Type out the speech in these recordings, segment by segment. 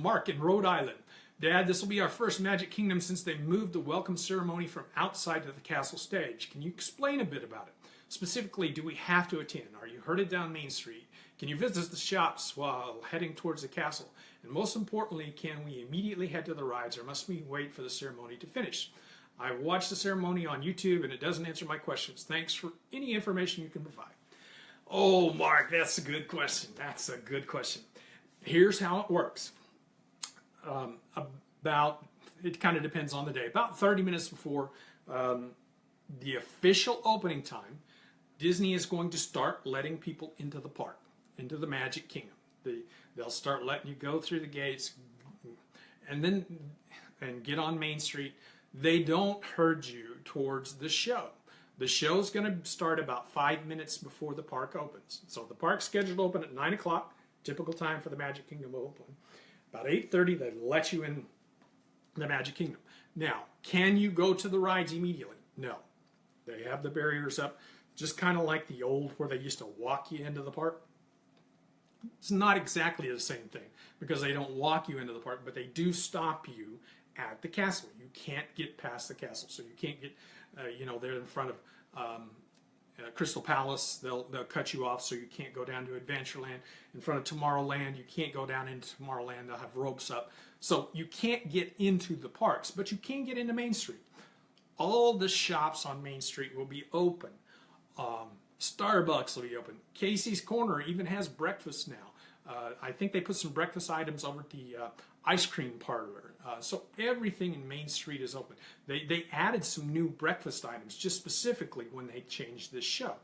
Mark in Rhode Island. Dad, this will be our first Magic Kingdom since they moved the welcome ceremony from outside to the castle stage. Can you explain a bit about it? Specifically, do we have to attend? Are you herded down Main Street? Can you visit the shops while heading towards the castle? And most importantly, can we immediately head to the rides or must we wait for the ceremony to finish? I watched the ceremony on YouTube and it doesn't answer my questions. Thanks for any information you can provide. Oh, Mark, that's a good question. That's a good question. Here's how it works. It kind of depends on the day. About 30 minutes before the official opening time, Disney is going to start letting people into the park, into the Magic Kingdom. They'll start letting you go through the gates and get on Main Street. They don't herd you towards the show. The show's going to start about 5 minutes before the park opens. So the park's scheduled to open at 9 o'clock, typical time for the Magic Kingdom to open. About 8:30, they let you in the Magic Kingdom. Now, can you go to the rides immediately? No. They have the barriers up, just kind of like the old where they used to walk you into the park. It's not exactly the same thing because they don't walk you into the park, but they do stop you at the castle. You can't get past the castle, so you can't get, there in front of Crystal Palace. They'll cut you off, so you can't go down to Adventureland. In front of Tomorrowland, you can't go down into Tomorrowland. They'll have ropes up, so you can't get into the parks, but you can get into Main Street. All the shops on Main Street will be open. Starbucks will be open. Casey's Corner even has breakfast now. I think they put some breakfast items over at the ice cream parlor. So everything in Main Street is open. They added some new breakfast items just specifically when they changed this show.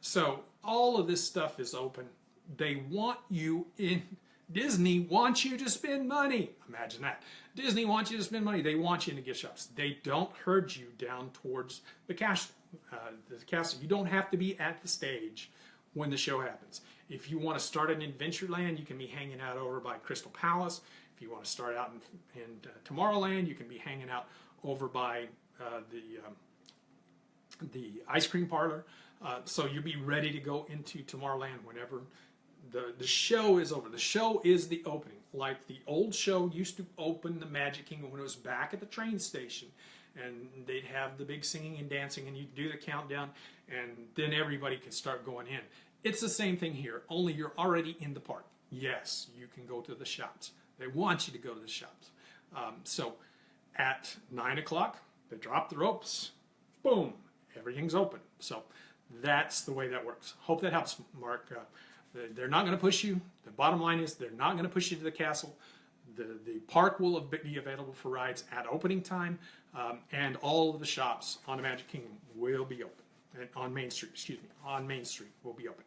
So all of this stuff is open. They want you in. Disney wants you to spend money. Imagine that. Disney wants you to spend money. They want you in the gift shops. They don't herd you down towards the castle. You don't have to be at the stage when the show happens. If you want to start in Adventureland, you can be hanging out over by Crystal Palace. If you want to start out in Tomorrowland, you can be hanging out over by the ice cream parlor. So you'll be ready to go into Tomorrowland whenever the show is over. The show is the opening. Like the old show used to open the Magic Kingdom when it was back at the train station. And they'd have the big singing and dancing, and you'd do the countdown, and then everybody could start going in. It's the same thing here, only you're already in the park. Yes, you can go to the shops. They want you to go to the shops. So at 9 o'clock, they drop the ropes. Boom, everything's open. So that's the way that works. Hope that helps, Mark. They're not going to push you. The bottom line is they're not going to push you to the castle. The park will be available for rides at opening time, and all of the shops on the Magic Kingdom will be open. On Main Street, on Main Street will be open.